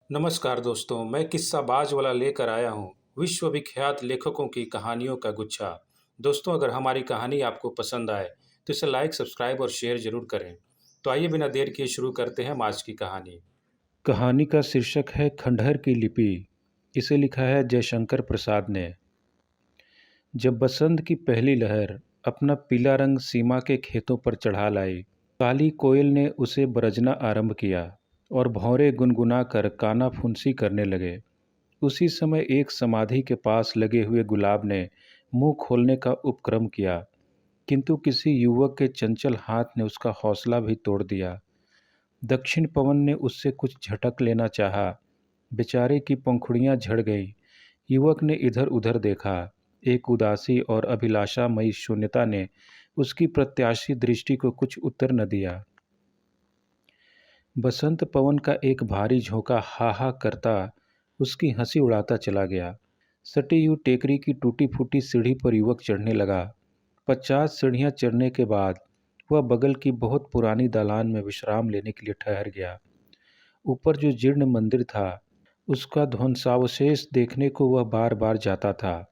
नमस्कार दोस्तों, मैं किस्साबाज वाला लेकर आया हूँ विश्वविख्यात लेखकों की कहानियों का गुच्छा। दोस्तों, अगर हमारी कहानी आपको पसंद आए तो इसे लाइक, सब्सक्राइब और शेयर जरूर करें। तो आइए बिना देर किए शुरू करते हैं हम आज की कहानी। कहानी का शीर्षक है खंडहर की लिपि। इसे लिखा है जयशंकर प्रसाद ने। जब बसंत की पहली लहर अपना पीला रंग सीमा के खेतों पर चढ़ा लाई, काली कोयल ने उसे बरजना आरंभ किया और भौरे गुनगुना कर काना फुंसी करने लगे। उसी समय एक समाधि के पास लगे हुए गुलाब ने मुंह खोलने का उपक्रम किया, किंतु किसी युवक के चंचल हाथ ने उसका हौसला भी तोड़ दिया। दक्षिण पवन ने उससे कुछ झटक लेना चाहा। बेचारे की पंखुड़ियां झड़ गई। युवक ने इधर उधर देखा। एक उदासी और अभिलाषामयी शून्यता ने उसकी प्रत्याशी दृष्टि को कुछ उत्तर न दिया। बसंत पवन का एक भारी झोंका हा हा करता उसकी हंसी उड़ाता चला गया। सटी हुई टेकरी की टूटी फूटी सीढ़ी पर युवक चढ़ने लगा। 50 सीढ़ियां चढ़ने के बाद वह बगल की बहुत पुरानी दालान में विश्राम लेने के लिए ठहर गया। ऊपर जो जीर्ण मंदिर था, उसका ध्वंसावशेष देखने को वह बार बार जाता था।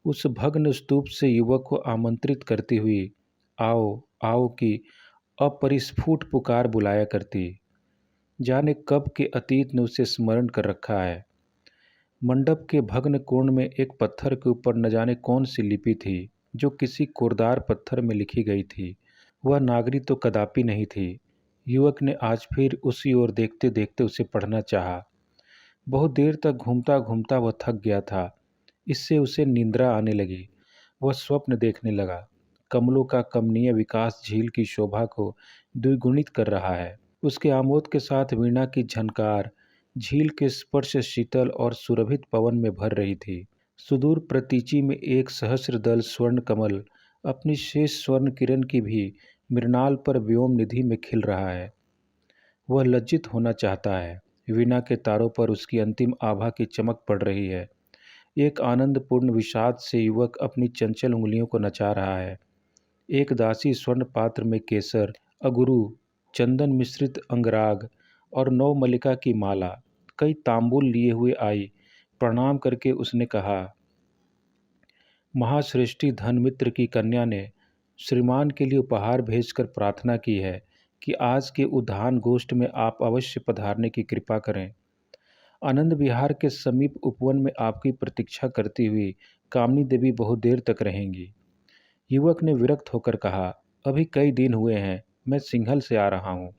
उस भग्न स्तूप से युवक को आमंत्रित करती हुई आओ आओ की अपरिस्फुट पुकार बुलाया करती। जाने कब के अतीत ने उसे स्मरण कर रखा है। मंडप के भग्न कोण में एक पत्थर के ऊपर न जाने कौन सी लिपि थी, जो किसी कोरदार पत्थर में लिखी गई थी। वह नागरी तो कदापि नहीं थी। युवक ने आज फिर उसी ओर देखते देखते उसे पढ़ना चाहा। बहुत देर तक घूमता घूमता वह थक गया था। इससे उसे निंद्रा आने लगी। वह स्वप्न देखने लगा। कमलों का कमनीय विकास झील की शोभा को द्विगुणित कर रहा है। उसके आमोद के साथ वीणा की झनकार झील के स्पर्श शीतल और सुरभित पवन में भर रही थी। सुदूर प्रतीची में एक सहस्र दल स्वर्ण कमल अपनी शेष स्वर्ण किरण की भी मृणाल पर व्योम निधि में खिल रहा है। वह लज्जित होना चाहता है। वीणा के तारों पर उसकी अंतिम आभा की चमक पड़ रही है। एक आनंदपूर्ण विषाद से युवक अपनी चंचल उंगलियों को नचा रहा है। एक दासी स्वर्ण पात्र में केसर, अगुरु, चंदन मिश्रित अंगराग और नौ मल्लिका की माला, कई तांबूल लिए हुए आई। प्रणाम करके उसने कहा, महाश्रेष्ठी धनमित्र की कन्या ने श्रीमान के लिए उपहार भेजकर प्रार्थना की है कि आज के उद्यान गोष्ठ में आप अवश्य पधारने की कृपा करें। आनंद विहार के समीप उपवन में आपकी प्रतीक्षा करती हुई कामनी देवी बहुत देर तक रहेंगी। युवक ने विरक्त होकर कहा, अभी कई दिन हुए हैं, मैं सिंघल से आ रहा हूँ।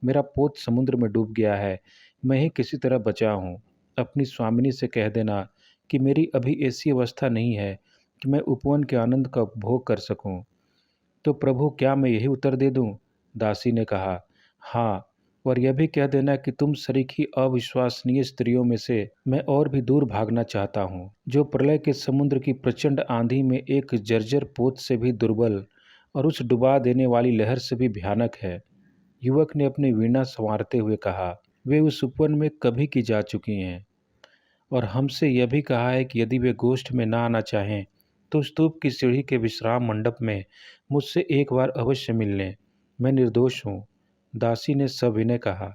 मेरा पोत समुद्र में डूब गया है। मैं ही किसी तरह बचा हूँ। अपनी स्वामिनी से कह देना कि मेरी अभी ऐसी अवस्था नहीं है कि मैं उपवन के आनंद का उपभोग कर सकूँ। तो प्रभु, क्या मैं यही उत्तर दे दूँ? दासी ने कहा, हाँ, और यह भी कह देना कि तुम सरीखी अविश्वसनीय स्त्रियों में से मैं और भी दूर भागना चाहता हूँ, जो प्रलय के समुद्र की प्रचंड आंधी में एक जर्जर पोत से भी दुर्बल और उस डुबा देने वाली लहर से भी भयानक है। युवक ने अपनी वीणा संवारते हुए कहा, वे उस उपवन में कभी की जा चुकी हैं और हमसे यह भी कहा है कि यदि वे गोष्ठ में ना आना चाहें तो स्तूप की सीढ़ी के विश्राम मंडप में मुझसे एक बार अवश्य मिल लें। मैं निर्दोष हूँ, दासी ने सविनय कहा।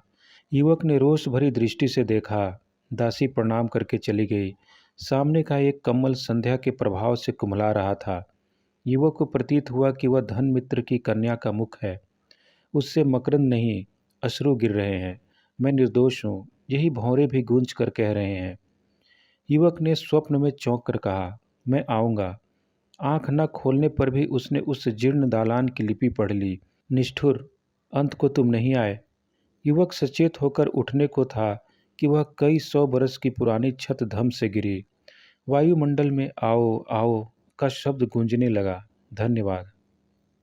युवक ने रोष भरी दृष्टि से देखा। दासी प्रणाम करके चली गई। सामने का एक कमल संध्या के प्रभाव से कुम्हला रहा था। युवक को प्रतीत हुआ कि वह धन मित्र की कन्या का मुख है। उससे मकरंद नहीं, अश्रु गिर रहे हैं। मैं निर्दोष हूँ, यही भौरे भी गूंज कर कह रहे हैं। युवक ने स्वप्न में चौंक कर कहा, मैं आऊँगा। आंख न खोलने पर भी उसने उस जीर्ण दालान की लिपि पढ़ ली। निष्ठुर, अंत को तुम नहीं आए। युवक सचेत होकर उठने को था कि वह कई 100 बरस की पुरानी छत धम से गिरी। वायुमंडल में आओ आओ का शब्द गूंजने लगा। धन्यवाद।